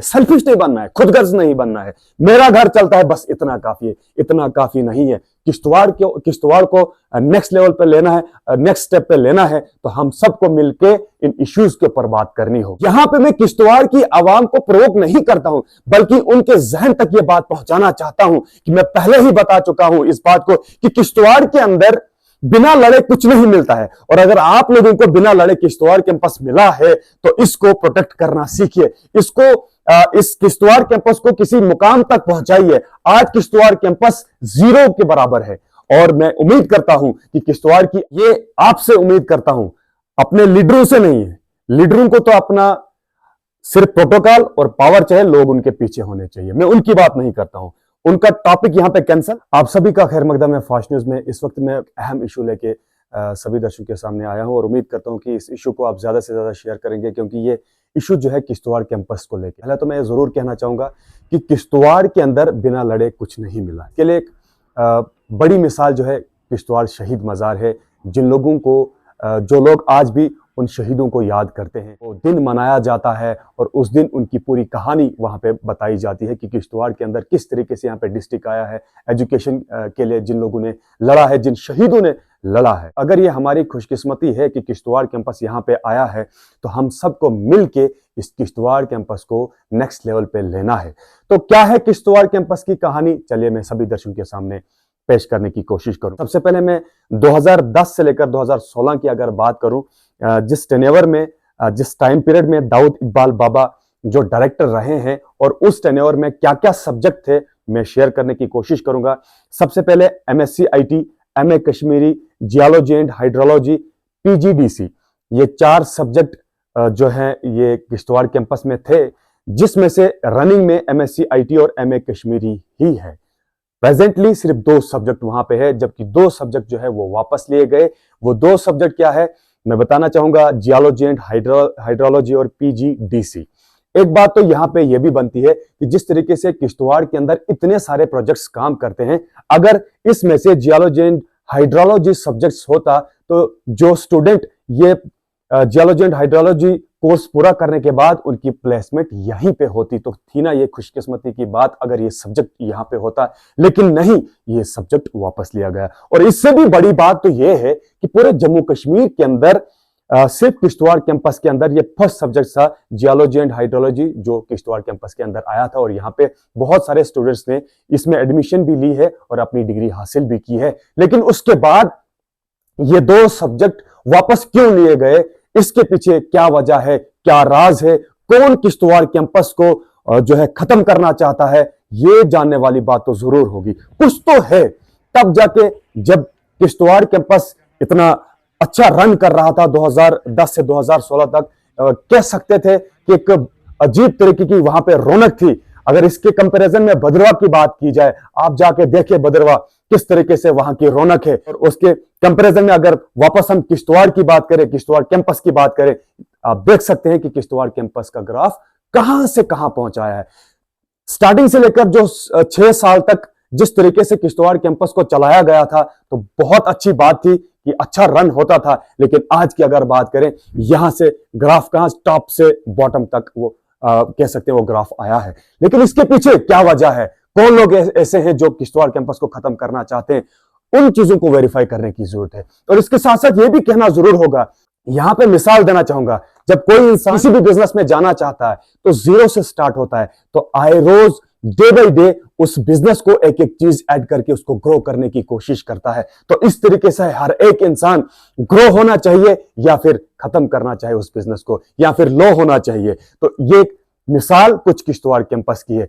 Selfish नहीं बनना है, खुदगर्ज नहीं बनना है, मेरा घर चलता है बस इतना काफी है। इतना काफी नहीं है। किश्तवाड़ को नेक्स्ट लेवल पे लेना है, नेक्स्ट स्टेप पे लेना है, तो हम सबको मिलके इन इश्यूज के ऊपर बात करनी होगी। यहां पे मैं किश्तवाड़ की आवाम को प्रोवोक नहीं करता हूं, बल्कि उनके जहन तक ये बात पहुंचाना चाहता हूं कि मैं पहले ही बता चुका हूं इस बात को कि किश्तवाड़ के अंदर बिना लड़े कुछ नहीं मिलता है। और अगर आप लोगों को बिना लड़े किश्तवाड़ कैंपस मिला है तो इसको प्रोटेक्ट करना सीखिए। इस किश्तवाड़ कैंपस को किसी मुकाम तक पहुंचाइए। आज किश्तवाड़ कैंपस 0 के बराबर है और मैं उम्मीद करता हूं कि किश्तवाड़ की ये आपसे उम्मीद करता हूं, अपने लीडरों से नहीं है। लीडरों को तो अपना सिर्फ प्रोटोकॉल और पावर चाहिए, लोग उनके पीछे होने चाहिए। मैं उनकी बात नहीं करता हूं, उनका टॉपिक यहां पे कैंसल। आप सभी का खैर मकदम है फास्ट न्यूज में। इस वक्त मैं अहम इशू लेके सभी दर्शकों के सामने आया हूं और उम्मीद करता हूं कि इस इशू को आप ज्यादा से ज्यादा शेयर करेंगे, क्योंकि ये इशू जो है किश्तवाड़ कैंपस को लेकर। पहले तो मैं जरूर कहना चाहूंगा कि किश्तवाड़ के अंदर बिना लड़े कुछ नहीं मिला। इसके लिए एक बड़ी मिसाल जो है किश्तवाड़ शहीद मजार है। जिन लोगों को जो लोग आज भी उन शहीदों को याद करते हैं, वो दिन मनाया जाता है और उस दिन उनकी पूरी कहानी वहां पे बताई जाती है कि किश्तवाड़ के अंदर किस तरीके से यहाँ पे डिस्ट्रिक्ट आया है, एजुकेशन के लिए जिन लोगों ने लड़ा है, जिन शहीदों ने लड़ा है। अगर ये हमारी खुशकिस्मती है कि किश्तवाड़ कैंपस यहाँ पे आया है, तो हम सबको मिलके इस किश्तवाड़ कैंपस को नेक्स्ट लेवल पे लेना है। तो क्या है किश्तवाड़ कैंपस की कहानी, चलिए मैं सभी दर्शकों के सामने पेश करने की कोशिश करूं। सबसे पहले मैं 2010 से लेकर 2016 की अगर बात करूं, जिस टेन्योर में, जिस टाइम पीरियड में दाऊद इकबाल बाबा जो डायरेक्टर रहे हैं और उस टेन्योर में क्या क्या सब्जेक्ट थे, मैं शेयर करने की कोशिश करूंगा। सबसे पहले MSc IT, MA Kashmiri, geology and hydrology, PGDC, ये 4 सब्जेक्ट जो हैं ये किश्तवाड़ कैंपस में थे, जिसमें से रनिंग में MSc IT और MA कश्मीरी ही है। प्रेजेंटली सिर्फ 2 सब्जेक्ट वहां पे है, जबकि 2 सब्जेक्ट जो है वो वापस लिए गए। वो 2 सब्जेक्ट क्या है मैं बताना चाहूंगा, जियोलॉजी एंड हाइड्रोलॉजी और PGDC। एक बात तो यहाँ पे ये भी बनती है कि जिस तरीके से किश्तवाड़ के अंदर इतने सारे प्रोजेक्ट्स काम करते हैं, अगर इसमें से जियोलॉजी एंड हाइड्रोलॉजी सब्जेक्ट्स होता तो जो स्टूडेंट ये जियोलॉजी एंड हाइड्रोलॉजी कोर्स पूरा करने के बाद उनकी प्लेसमेंट यहीं पे होती, तो थी ना ये खुशकिस्मती की बात अगर ये सब्जेक्ट यहाँ पे होता। लेकिन नहीं, ये सब्जेक्ट वापस लिया गया। और इससे भी बड़ी बात तो ये है कि पूरे जम्मू कश्मीर के अंदर सिर्फ किश्तवाड़ कैंपस के अंदर ये फर्स्ट सब्जेक्ट था जियोलॉजी एंड हाइड्रोलॉजी, जो किश्तवाड़ कैंपस के अंदर आया था। और यहाँ पे बहुत सारे स्टूडेंट्स ने इसमें एडमिशन भी ली है और अपनी डिग्री हासिल भी की है। लेकिन उसके बाद ये 2 सब्जेक्ट वापस क्यों लिए गए, इसके पीछे क्या वजह है, क्या राज है, कौन किश्तवाड़ कैंपस को जो है खत्म करना चाहता है, ये जानने वाली बात तो जरूर होगी। कुछ तो है, तब जाके जब किश्तवाड़ कैंपस इतना अच्छा रन कर रहा था 2010 से 2016 तक, कह सकते थे कि एक अजीब तरीके की वहां पे रौनक थी। अगर इसके कंपैरिजन में भद्रवा की बात की जाए, आप जाके देखिए भद्रवा किस तरीके से वहां की रौनक है, और उसके कंपैरिजन में अगर वापस हम किश्तवाड़ की बात करें, किश्तवाड़ कैंपस की बात करें, आप देख सकते हैं कि किश्तवाड़ कैंपस का ग्राफ कहां से कहां पहुंचाया है। स्टार्टिंग से लेकर जो 6 साल तक जिस तरीके से किश्तवाड़ कैंपस को चलाया गया था, तो बहुत अच्छी बात थी कि अच्छा रन होता था। लेकिन आज की अगर बात करें, यहां से ग्राफ कहां टॉप से बॉटम तक वो कह सकते हैं वो ग्राफ आया है। लेकिन इसके पीछे क्या वजह है, कौन लोग ऐसे हैं जो किश्तवाड़ कैंपस को खत्म करना चाहते हैं, उन चीजों को वेरीफाई करने की जरूरत है। और इसके साथ साथ ये भी कहना जरूर होगा, यहां पे मिसाल देना चाहूंगा, जब कोई इंसान किसी भी बिजनेस में जाना चाहता है तो 0 से स्टार्ट होता है, तो आए रोज डे बाई डे उस बिजनेस को एक एक चीज ऐड करके उसको ग्रो करने की कोशिश करता है। तो इस तरीके से हर एक इंसान ग्रो होना चाहिए या फिर खत्म करना चाहिए उस बिजनेस को, या फिर लो होना चाहिए। तो ये मिसाल कुछ किश्तवाड़ कैंपस की है।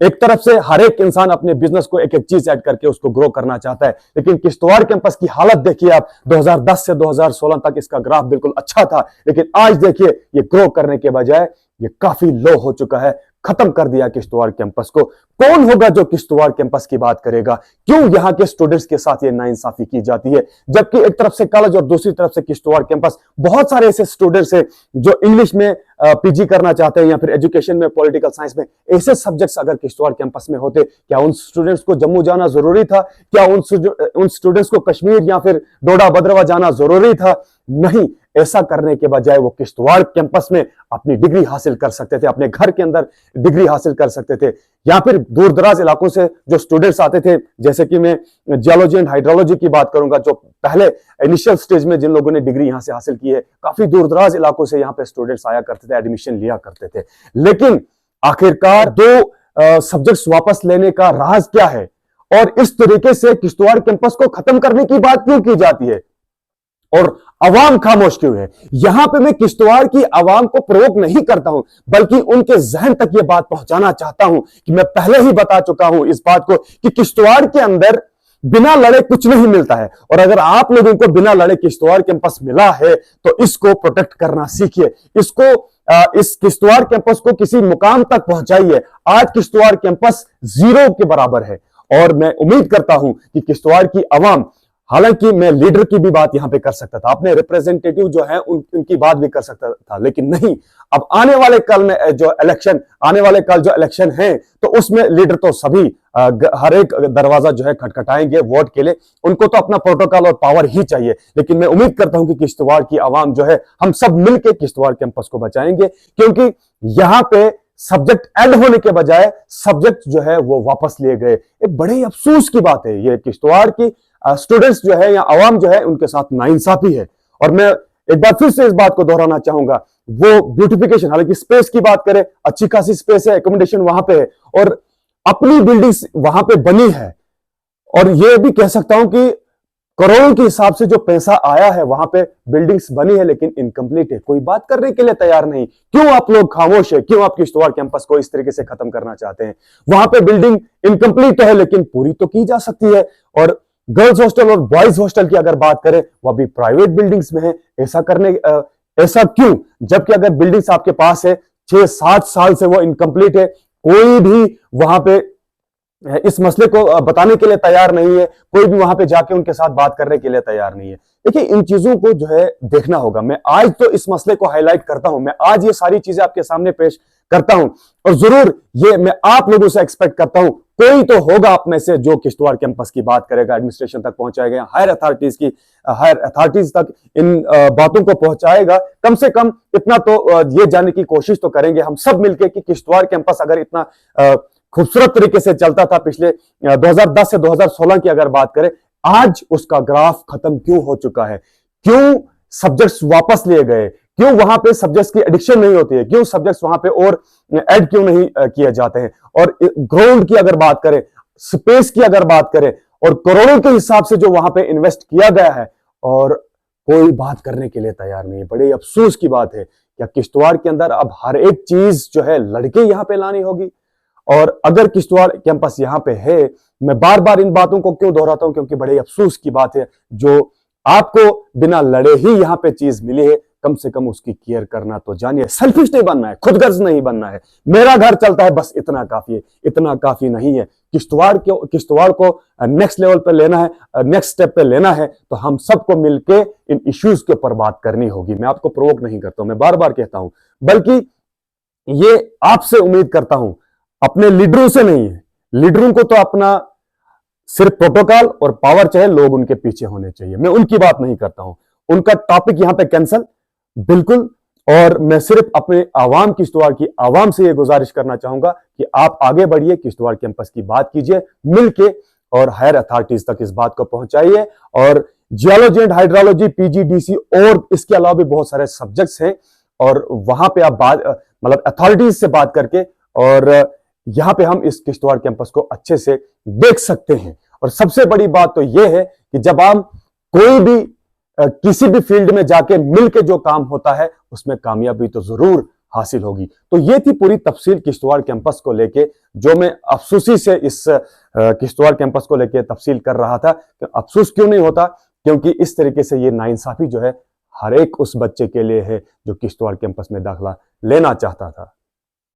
एक तरफ से हर एक इंसान अपने बिजनेस को एक एक चीज ऐड करके उसको ग्रो करना चाहता है, लेकिन किश्तवाड़ कैंपस की हालत देखिए आप, 2010 से 2016 तक इसका ग्राफ बिल्कुल अच्छा था, लेकिन आज देखिए ये ग्रो करने के बजाय ये काफी लो हो चुका है। खत्म कर दिया किश्तवाड़ कैंपस को। कौन होगा जो किश्तवाड़ कैंपस की बात करेगा? क्यों यहाँ के स्टूडेंट्स के साथ ये नाइंसाफी की जाती है, जबकि एक तरफ से कॉलेज और दूसरी तरफ से किश्तवाड़ कैंपस। बहुत सारे ऐसे स्टूडेंट्स हैं जो इंग्लिश में पीजी करना चाहते हैं या फिर एजुकेशन में, पॉलिटिकल साइंस में, ऐसे सब्जेक्ट्स अगर किश्तवाड़ कैंपस में होते, क्या उन स्टूडेंट्स को जम्मू जाना जरूरी था? क्या उन स्टूडेंट्स को कश्मीर या फिर डोडा भद्रवा जाना जरूरी था? नहीं, ऐसा करने के बजाय वो किश्तवाड़ कैंपस में अपनी डिग्री हासिल कर सकते थे, अपने घर के अंदर डिग्री हासिल कर सकते थे, या फिर दूर दराज इलाकों से जो स्टूडेंट्स आते थे, जैसे कि मैं जियोलॉजी एंड हाइड्रोलॉजी की बात करूंगा, जो पहले इनिशियल स्टेज में जिन लोगों ने डिग्री यहां से हासिल की है, काफी दूर दराज इलाकों से यहाँ पे स्टूडेंट्स आया करते थे, एडमिशन लिया करते थे। लेकिन आखिरकार दो सब्जेक्ट्स वापस लेने का राज क्या है, और इस तरीके से किश्तवाड़ कैंपस को खत्म करने की बात क्यों की जाती है और अवाम खामोश क्यों है? यहां पे मैं किश्तवाड़ की अवाम को प्रोवोक नहीं करता हूं, बल्कि उनके जहन तक यह बात पहुंचाना चाहता हूं कि मैं पहले ही बता चुका हूं इस बात को कि किश्तवाड़ के अंदर बिना लड़े कुछ नहीं मिलता है, और अगर आप लोगों को बिना लड़े किश्तवाड़ कैंपस मिला है तो इसको प्रोटेक्ट करना सीखिए, इस किश्तवाड़ कैंपस को किसी मुकाम तक पहुंचाइए। आज किश्तवाड़ कैंपस 0 के बराबर है, और मैं उम्मीद करता हूं कि किश्तवाड़ की अवाम, हालांकि मैं लीडर की भी बात यहां पे कर सकता था, अपने रिप्रेजेंटेटिव जो है उनकी बात भी कर सकता था, लेकिन नहीं, अब आने वाले कल जो इलेक्शन है, तो उसमें लीडर तो सभी हर एक दरवाजा जो है खटखटाएंगे वोट के लिए, उनको तो अपना प्रोटोकॉल और पावर ही चाहिए। लेकिन मैं उम्मीद करता हूं कि किश्तवाड़ की आवाम जो है, हम सब मिलकर किश्तवाड़ कैंपस को बचाएंगे, क्योंकि यहां पे सब्जेक्ट ऐड होने के बजाय सब्जेक्ट जो है वो वापस लिए गए। एक बड़े अफसोस की बात है, ये किश्तवाड़ की स्टूडेंट्स जो है या आवाम जो है, उनके साथ नाइंसाफी है। और मैं एक बार फिर से इस बात को दोहराना चाहूंगा, वो ब्यूटिफिकेशन, हालांकि स्पेस की बात करें, अच्छी खासी स्पेस है, एकोमोडेशन वहां पे है, और अपनी बिल्डिंग्स वहां पे बनी है, और ये भी कह सकता हूं कि करोड़ों के हिसाब से जो पैसा आया है, वहां पे बिल्डिंग्स बनी है, लेकिन इनकम्प्लीट है, कोई बात करने के लिए तैयार नहीं। क्यों आप लोग खामोश है? क्यों आप किश्तवाड़ कैंपस को इस तरीके से खत्म करना चाहते हैं? वहां पे बिल्डिंग इनकम्प्लीट तो है, लेकिन पूरी तो की जा सकती है। और गर्ल्स हॉस्टल और बॉयज हॉस्टल की अगर बात करें, वह भी प्राइवेट बिल्डिंग्स में है। ऐसा क्यों? जबकि अगर बिल्डिंग्स आपके पास है, 6-7 साल से वो इनकम्प्लीट है, कोई भी वहां पे इस मसले को बताने के लिए तैयार नहीं है, कोई भी वहां पे जाके उनके साथ बात करने के लिए तैयार नहीं है। देखिए, इन चीजों को जो है देखना होगा। मैं आज तो इस मसले को हाईलाइट करता हूं, मैं आज ये सारी चीजें आपके सामने पेश करता हूं, और जरूर ये मैं आप लोगों से एक्सपेक्ट करता हूं, कोई तो होगा आप में से जो किश्तवाड़ कैंपस की बात करेगा, एडमिनिस्ट्रेशन तक पहुंचाएगा, हायर अथॉरिटीज तक इन बातों को पहुंचाएगा। कम से कम इतना तो ये जानने की कोशिश तो करेंगे हम सब मिलकर कि किश्तवाड़ कैंपस अगर इतना खूबसूरत तरीके से चलता था पिछले 2010 से 2016 की अगर बात करें, आज उसका ग्राफ खत्म क्यों हो चुका है? क्यों सब्जेक्ट्स वापस लिए गए? क्यों वहां पे सब्जेक्ट्स की एडिक्शन नहीं होती है? क्यों सब्जेक्ट्स वहां पे और ऐड क्यों नहीं किए जाते हैं? और ग्राउंड की अगर बात करें, स्पेस की अगर बात करें, और करोड़ों के हिसाब से जो वहां पे इन्वेस्ट किया गया है, और कोई बात करने के लिए तैयार नहीं है। बड़े अफसोस की बात है, क्या किश्तवाड़ के अंदर अब हर एक चीज जो है लड़के यहां पे लानी होगी? और अगर किश्तवाड़ कैंपस यहां पे है, मैं बार बार इन बातों को क्यों दोहराता हूं? क्योंकि बड़े अफसोस की बात है, जो आपको बिना लड़े ही यहां पे चीज मिली है, कम से कम उसकी केयर करना तो जानिए। सेल्फिश नहीं बनना है, खुदगर्ज नहीं बनना है, मेरा घर चलता है बस इतना काफी है, इतना काफी नहीं है। किश्तवाड़ को नेक्स्ट लेवल पे लेना है, नेक्स्ट स्टेप पे लेना है, तो हम सबको मिलके इन इश्यूज के ऊपर बात करनी होगी। मैं आपको प्रोवोक नहीं करता हूं, मैं बार बार कहता हूं, बल्कि ये आपसे उम्मीद करता हूं, अपने लीडरों से नहीं है। लीडरों को तो अपना सिर्फ प्रोटोकॉल और पावर चाहिए, लोग उनके पीछे होने चाहिए। मैं उनकी बात नहीं करता हूं, उनका टॉपिक यहां पे कैंसिल बिल्कुल। और मैं सिर्फ अपने आवाम, किश्तवाड़ की आवाम से यह गुजारिश करना चाहूंगा कि आप आगे बढ़िए, किश्तवाड़ कैंपस की बात कीजिए मिलके, और हायर अथॉरिटीज तक इस बात को पहुंचाइए। और जियोलॉजी एंड हाइड्रोलॉजी, पीजीडीसी और इसके अलावा भी बहुत सारे सब्जेक्ट्स हैं, और वहां पे आप मतलब अथॉरिटीज से बात करके, और यहां पे हम इस किश्तवाड़ कैंपस को अच्छे से देख सकते हैं। और सबसे बड़ी बात तो यह है कि जब हम कोई भी किसी भी फील्ड में जाके मिलके जो काम होता है, उसमें कामयाबी तो जरूर हासिल होगी। तो ये थी पूरी तफसील किश्तवाड़ कैंपस को लेके, जो मैं अफसोसी से इस किश्तवाड़ कैंपस को लेके तफसील कर रहा था। अफसोस क्यों नहीं होता? क्योंकि इस तरीके से ये नाइंसाफी जो है हर एक उस बच्चे के लिए है जो किश्तवाड़ कैंपस में दाखिला लेना चाहता था।